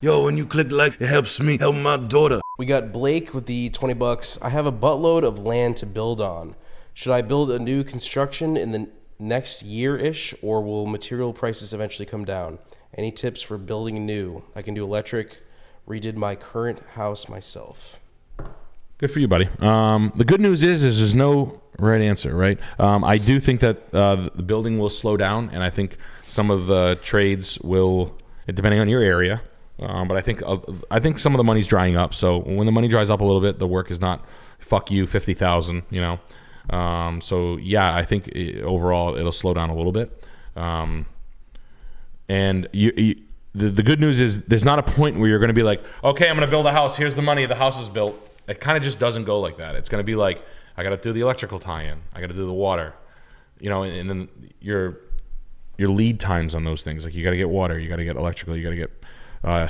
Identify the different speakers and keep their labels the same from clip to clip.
Speaker 1: Yo, when you click like, it helps me help my daughter.
Speaker 2: We got Blake with the 20 bucks. I have a buttload of land to build on. Should I build a new construction in the next year-ish, or will material prices eventually come down? Any tips for building new? I can do electric. Redid my current house myself.
Speaker 3: Good for you, buddy. The good news is there's no right answer, right? I do think that the building will slow down, and I think some of the trades will, depending on your area. But I think some of the money's drying up. So when the money dries up a little bit, the work is not fuck you 50,000. You know. So yeah, I think overall it'll slow down a little bit. And the good news is there's not a point where you're going to be like, okay, I'm going to build a house. Here's the money. The house is built. It kind of just doesn't go like that. It's going to be like, I got to do the electrical tie-in. I got to do the water. You know, and then your lead times on those things. Like you got to get water. You got to get electrical. You got to get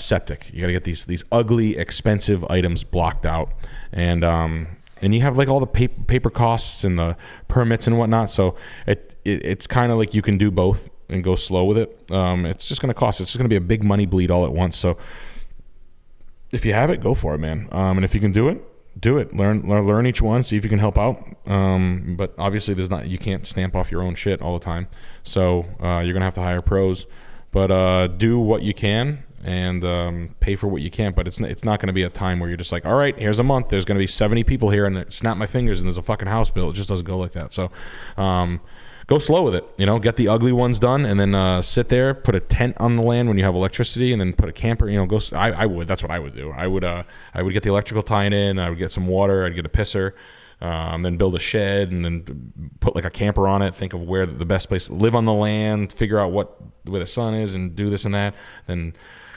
Speaker 3: septic. You got to get these ugly, expensive items blocked out, and you have like all the paper costs and the permits and whatnot. So it's kind of like you can do both and go slow with it. It's just going to cost. It's just going to be a big money bleed all at once. So if you have it, go for it, man. And if you can do it, do it. Learn each one. See if you can help out. But obviously, you can't stamp off your own shit all the time. So you're gonna have to hire pros. But do what you can. And pay for what you can, but it's not going to be a time where you're just like, all right, here's a month. There's going to be 70 people here, and snap my fingers, and there's a fucking house built. It just doesn't go like that. So, go slow with it. You know, get the ugly ones done, and then sit there, put a tent on the land when you have electricity, and then put a camper. You know, I would. That's what I would do. I would get the electrical tying in. I would get some water. I'd get a pisser. Then build a shed, and then put like a camper on it. Think of where the best place to live on the land. Figure out where the sun is, and do this and that. Then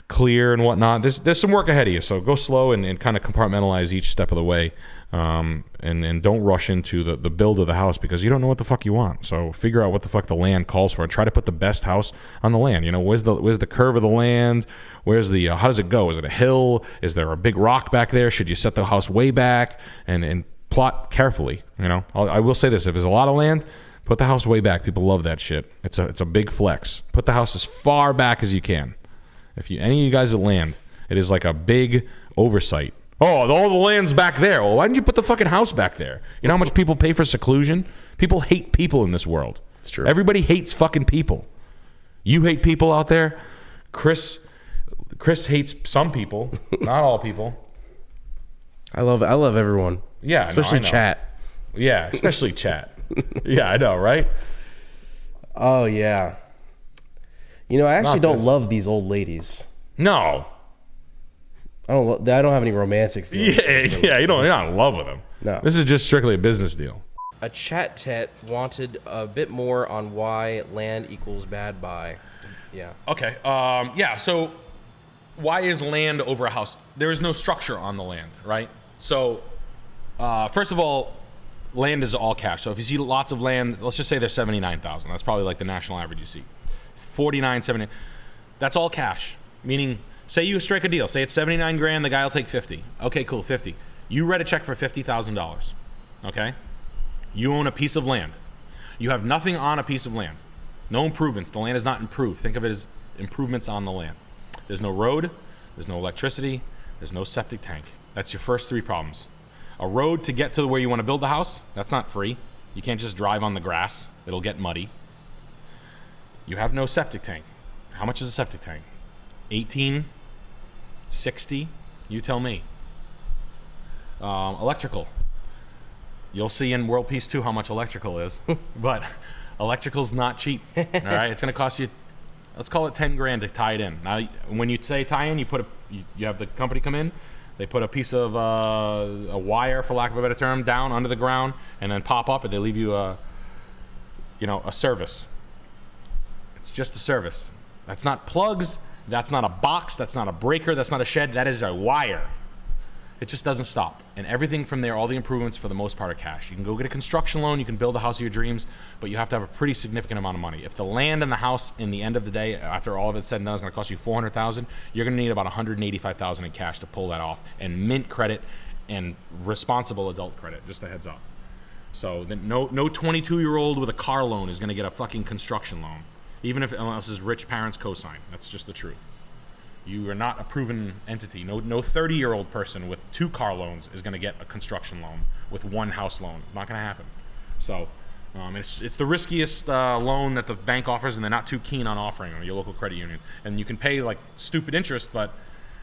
Speaker 3: clear and whatnot. There's some work ahead of you, so go slow and kind of compartmentalize each step of the way, and don't rush into the build of the house because you don't know what the fuck you want. So figure out what the fuck the land calls for and try to put the best house on the land. You know, where's the curve of the land? Where's the how does it go? Is it a hill? Is there a big rock back there? Should you set the house way back and plot carefully? You know, I will say this: if there's a lot of land, put the house way back. People love that shit. It's a big flex. Put the house as far back as you can. If any of you guys that land, it is like a big oversight. Oh, all the land's back there. Well, why didn't you put the fucking house back there? You know how much people pay for seclusion? People hate people in this world.
Speaker 2: It's true.
Speaker 3: Everybody hates fucking people. You hate people out there. Chris hates some people, not all people.
Speaker 2: I love everyone.
Speaker 3: Yeah,
Speaker 2: especially
Speaker 3: no,
Speaker 2: chat.
Speaker 3: Yeah, especially chat. Yeah, I know, right?
Speaker 2: Oh yeah. You know, I actually don't love these old ladies.
Speaker 3: No.
Speaker 2: I don't have any romantic feelings.
Speaker 3: Yeah, you're not in love with them.
Speaker 2: No.
Speaker 3: This is just strictly a business deal.
Speaker 2: A chat tet wanted a bit more on why land equals bad buy. Yeah.
Speaker 3: Okay. Yeah. So, why is land over a house? There is no structure on the land, right? So, first of all, land is all cash. So if you see lots of land, let's just say there's 79,000. That's probably like the national average you see. 49, 70. That's all cash. Meaning, say you strike a deal. Say it's 79 grand. The guy will take 50. Okay, cool, 50. You write a check for $50,000. Okay. You own a piece of land. You have nothing on a piece of land. No improvements. The land is not improved. Think of it as improvements on the land. There's no road. There's no electricity. There's no septic tank. That's your first three problems. A road to get to where you want to build the house, that's not free. You can't just drive on the grass. It'll get muddy. You have no septic tank. How much is a septic tank? 18? 60? You tell me. Electrical. You'll see in World Peace 2 how much electrical is. But electrical's not cheap. All right? It's going to cost you, let's call it 10 grand to tie it in. Now, when you say tie in, you have the company come in. They put a piece of a wire, for lack of a better term, down under the ground and then pop up, and they leave you a service. It's just a service. That's not plugs. That's not a box. That's not a breaker. That's not a shed. That is a wire. It just doesn't stop. And everything from there, all the improvements for the most part are cash. You can go get a construction loan. You can build the house of your dreams, but you have to have a pretty significant amount of money. If the land and the house, in the end of the day, after all of it's said and done, is going to cost you $400,000, you're going to need about $185,000 in cash to pull that off, and mint credit and responsible adult credit. Just a heads up. So no 22-year-old with a car loan is going to get a fucking construction loan. Even if, unless his rich parents co-sign. That's just the truth. You are not a proven entity. No 30-year-old person with 2 car loans is going to get a construction loan with 1 house loan. Not going to happen. So it's the riskiest loan that the bank offers, and they're not too keen on offering them, your local credit union. And you can pay like stupid interest, but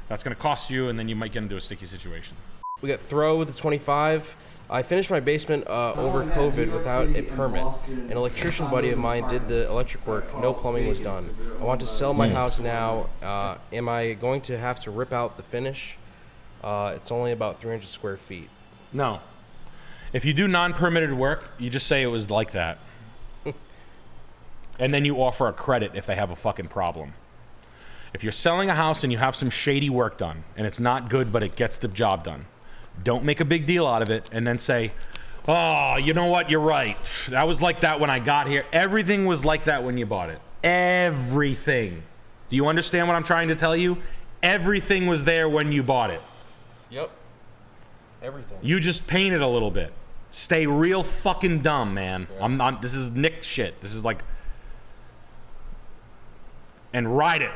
Speaker 3: that's going to cost you, and then you might get into a sticky situation.
Speaker 2: We got Throw with the 25. I finished my basement over COVID without a permit. An electrician buddy of mine did the electric work. No plumbing was done. I want to sell my house now. Am I going to have to rip out the finish? It's only about 300 square feet.
Speaker 3: No. If you do non-permitted work, you just say it was like that. And then you offer a credit if they have a fucking problem. If you're selling a house and you have some shady work done, and it's not good, but it gets the job done, don't make a big deal out of it and then say, oh, you know what, you're right. That was like that when I got here. Everything was like that when you bought it. Everything. Do you understand what I'm trying to tell you? Everything was there when you bought it.
Speaker 2: Yep. Everything.
Speaker 3: You just painted a little bit. Stay real fucking dumb, man.
Speaker 2: Yeah.
Speaker 3: I'm not, this is Nick shit. This is like, and ride it.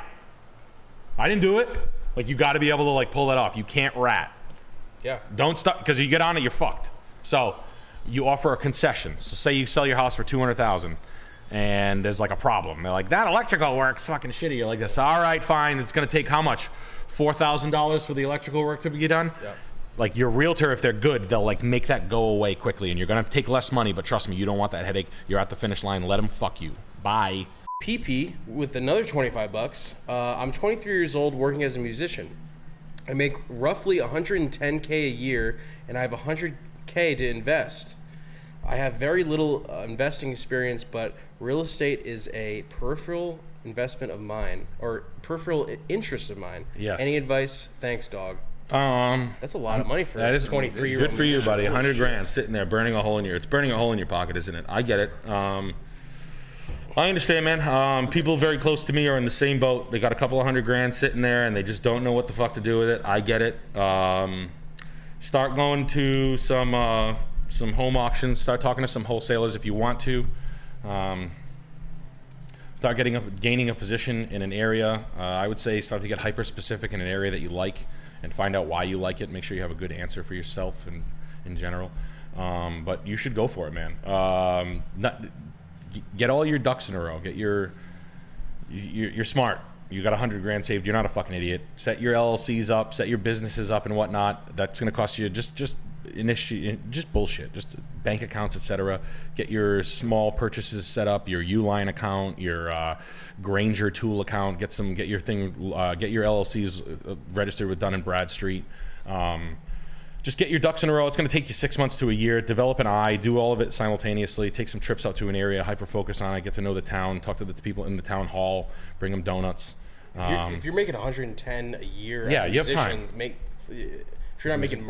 Speaker 3: I didn't do it. Like, you got to be able to like pull that off. You can't rat.
Speaker 2: Yeah.
Speaker 3: Don't stop, because you get on it, you're fucked. So you offer a concession. So say you sell your house for $200,000 and there's like a problem. They're like, that electrical work's fucking shitty. You're like this. All right, fine. It's going to take how much? $4,000 for the electrical work to be done?
Speaker 2: Yeah.
Speaker 3: Like your realtor, if they're good, they'll like make that go away quickly, and you're going to take less money, but trust me, you don't want that headache. You're at the finish line. Let them fuck you. Bye.
Speaker 2: PP with another 25 bucks. I'm 23 years old working as a musician. I make roughly 110K a year, and I have 100K to invest. I have very little investing experience, but real estate is a peripheral investment of mine, or peripheral interest of mine.
Speaker 3: Yes.
Speaker 2: Any advice? Thanks, dog. That's a lot of money for
Speaker 3: that is
Speaker 2: 23-year-old.
Speaker 3: Good for you, buddy.
Speaker 2: Holy
Speaker 3: 100
Speaker 2: shit.
Speaker 3: grand sitting there, burning a hole in it's burning a hole in your pocket, isn't it? I get it. I understand, man. People very close to me are in the same boat. They got a couple of $100,000 sitting there, and they just don't know what the fuck to do with it. I get it. Start going to some home auctions. Start talking to some wholesalers if you want to. Start gaining a position in an area. I would say start to get hyper specific in an area that you like, and find out why you like it. Make sure you have a good answer for yourself and in general. But you should go for it, man. Get all your ducks in a row. You're smart. You got $100,000 saved. You're not a fucking idiot. Set your LLCs up. Set your businesses up and whatnot. That's going to cost you just bullshit. Just bank accounts, etc. Get your small purchases set up. Your Uline account. Your Granger tool account. Get your LLCs registered with Dun & Bradstreet. Just get your ducks in a row. It's going to take you 6 months to a year. Develop an eye. Do all of it simultaneously. Take some trips out to an area. Hyper focus on it. Get to know the town. Talk to the people in the town hall. Bring them donuts.
Speaker 2: If you're making 1ten a year,
Speaker 3: yeah,
Speaker 2: as a
Speaker 3: you have
Speaker 2: musician,
Speaker 3: time.
Speaker 2: If you're not making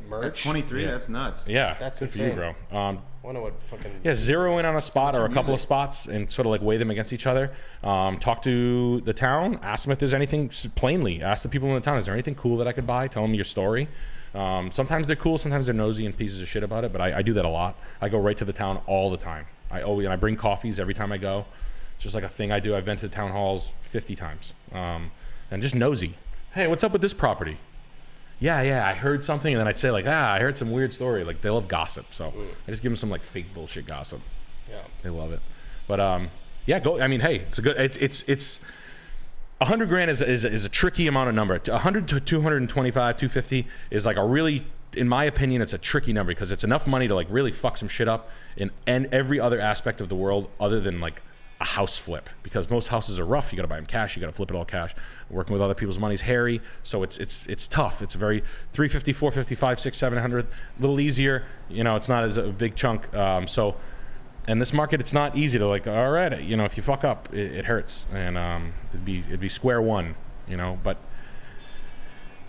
Speaker 2: merch,
Speaker 4: At 23, that's nuts.
Speaker 3: Yeah,
Speaker 2: That's
Speaker 3: good for you,
Speaker 2: insane.
Speaker 3: bro.
Speaker 2: wonder what fucking.
Speaker 3: Yeah, zero in on a spot or a couple of spots and sort of like weigh them against each other. Talk to the town. Ask them if there's anything. Plainly, ask the people in the town. Is there anything cool that I could buy? Tell them your story. Sometimes they're cool. Sometimes they're nosy and pieces of shit about it. But I do that a lot. I go right to the town all the time. I bring coffees every time I go. It's just like a thing I do. I've been to the town halls 50 times. And just nosy. Hey, what's up with this property? Yeah, I heard something, and then I'd say like, I heard some weird story. Like, they love gossip, so I just give them some like fake bullshit gossip.
Speaker 2: Yeah,
Speaker 3: they love it. But yeah, go. I mean, hey, it's a good. It's $100,000 is a tricky amount of number. 100 to 225, 250 is like a really, in my opinion, it's a tricky number because it's enough money to like really fuck some shit up in every other aspect of the world other than like a house flip, because most houses are rough. You got to buy them cash. You got to flip it all cash. Working with other people's money is hairy, so it's tough. It's a very 350, 450, 500, 600, 700, a little easier. You know, it's not as a big chunk. So, in this market, it's not easy to like. All right, you know, if you fuck up, it hurts, and it'd be square one. You know, but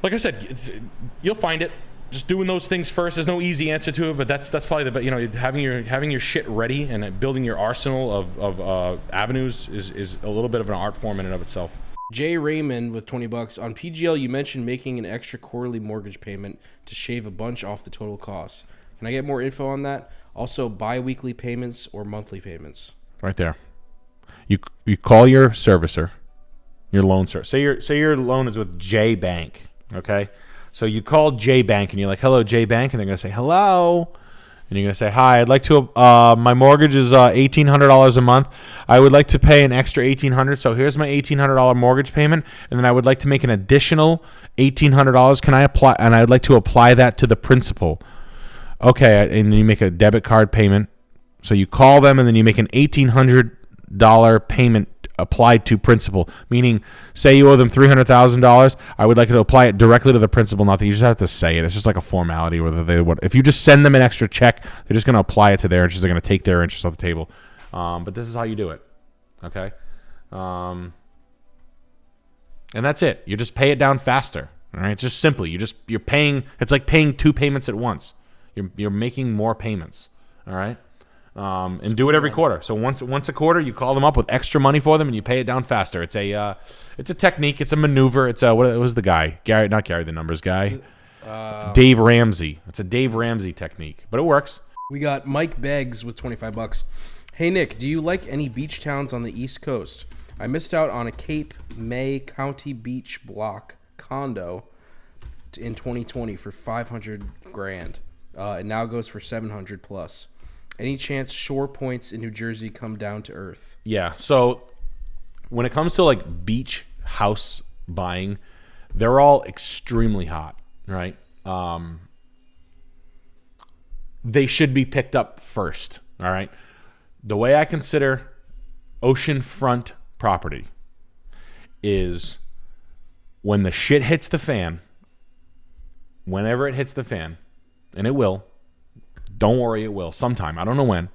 Speaker 3: like I said, you'll find it. Just doing those things first. There's no easy answer to it, but that's probably the, you know, having your shit ready and building your arsenal of avenues is a little bit of an art form in and of itself.
Speaker 2: Jay Raymond with $20 on PGL. You mentioned making an extra quarterly mortgage payment to shave a bunch off the total cost. Can I get more info on that? Also, bi-weekly payments or monthly payments?
Speaker 3: Right there. You call your servicer. Your loan service. Say your loan is with J Bank. Okay, so you call J Bank and you're like, "Hello, J Bank," and they're gonna say, "Hello," and you're gonna say, "Hi, I'd like to. My mortgage is $1,800 a month. I would like to pay an extra $1,800. So here's my $1,800 mortgage payment, and then I would like to make an additional $1,800. Can I apply? And I'd like to apply that to the principal." Okay, and then you make a debit card payment. So you call them, and then you make an $1,800 payment applied to principal, meaning say you owe them $300,000. I would like to apply it directly to the principal, not that you just have to say it. It's just like a formality. Whether they would, if you just send them an extra check, they're just going to apply it to their interest. They're going to take their interest off the table. But this is how you do it. Okay. And that's it. You just pay it down faster. All right. It's just simply, you're paying. It's like paying 2 payments at once. You're making more payments. All right. And do it every quarter. So once a quarter, you call them up with extra money for them, and you pay it down faster. It's a technique. It's a maneuver. It's what was the guy? Not Gary the Numbers guy. Dave Ramsey. It's a Dave Ramsey technique, but it works.
Speaker 2: We got Mike Beggs with $25. Hey Nick, do you like any beach towns on the East Coast? I missed out on a Cape May County Beach block condo in 2020 for $500,000. It now goes for $700,000 plus. Any chance shore points in New Jersey come down to earth? Yeah.
Speaker 3: So when it comes to like beach house buying, they're all extremely hot, right? They should be picked up first. All right. The way I consider oceanfront property is when the shit hits the fan, whenever it hits the fan, and it will. Don't worry, it will. Sometime. I don't know when.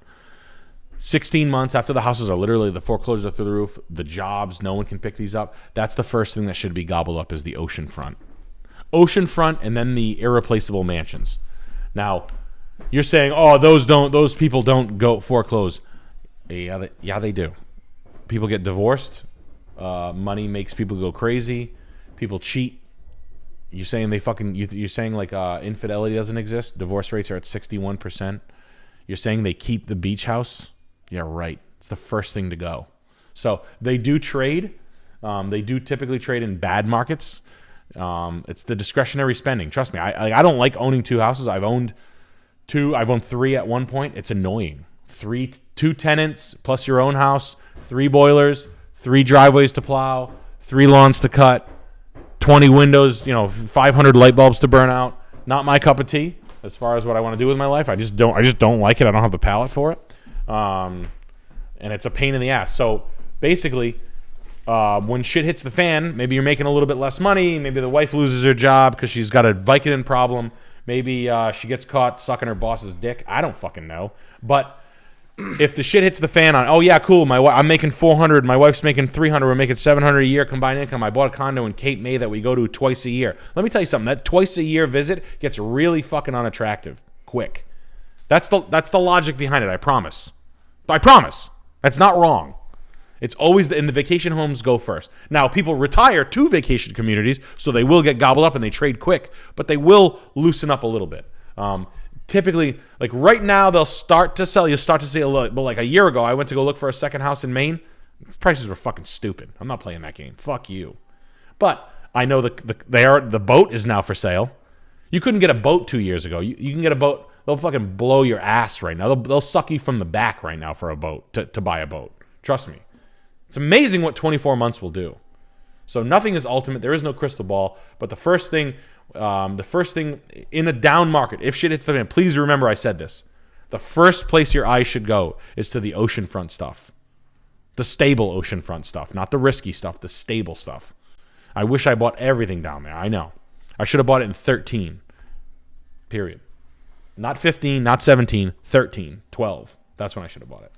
Speaker 3: 16 months after the houses are literally, the foreclosures are through the roof, the jobs, no one can pick these up. That's the first thing that should be gobbled up is the oceanfront. Oceanfront and then the irreplaceable mansions. Now, you're saying, oh, those people don't go foreclose. Yeah, they do. People get divorced. Money makes people go crazy. People cheat. You're saying you're saying like infidelity doesn't exist? Divorce rates are at 61%. You're saying they keep the beach house? Yeah, right. It's the first thing to go. So they do trade. They do typically trade in bad markets. It's the discretionary spending. Trust me, I don't like owning 2 houses. I've owned 2. I've owned 3 at one point. It's annoying. 2 tenants plus your own house, 3 boilers, 3 driveways to plow, 3 lawns to cut, 20 windows, 500 light bulbs to burn out. Not my cup of tea as far as what I want to do with my life. I just don't like it. I don't have the palate for it. And it's a pain in the ass. So basically, when shit hits the fan, maybe you're making a little bit less money. Maybe the wife loses her job because she's got a Vicodin problem. Maybe she gets caught sucking her boss's dick. I don't fucking know. But if the shit hits the fan on, oh yeah, cool, I'm making $400, my wife's making $300, we're making $700 a year combined income. I bought a condo in Cape May that we go to twice a year. Let me tell you something. That twice a year visit gets really fucking unattractive quick. That's the logic behind it. I promise. That's not wrong. It's always the vacation homes go first. Now people retire to vacation communities, so they will get gobbled up and they trade quick, but they will loosen up a little bit. Typically, like right now, they'll start to sell. You'll start to see a little. But like a year ago, I went to go look for a second house in Maine. Prices were fucking stupid. I'm not playing that game. Fuck you. But I know the boat is now for sale. You couldn't get a boat 2 years ago. You can get a boat. They'll fucking blow your ass right now. They'll suck you from the back right now for a boat to buy a boat. Trust me. It's amazing what 24 months will do. So nothing is ultimate. There is no crystal ball. But the first thing in a down market, if shit hits the fan, please remember I said this. The first place your eyes should go is to the oceanfront stuff. The stable oceanfront stuff, not the risky stuff, the stable stuff. I wish I bought everything down there. I know. I should have bought it in 13. Period. Not 15, not 17, 13, 12. That's when I should have bought it.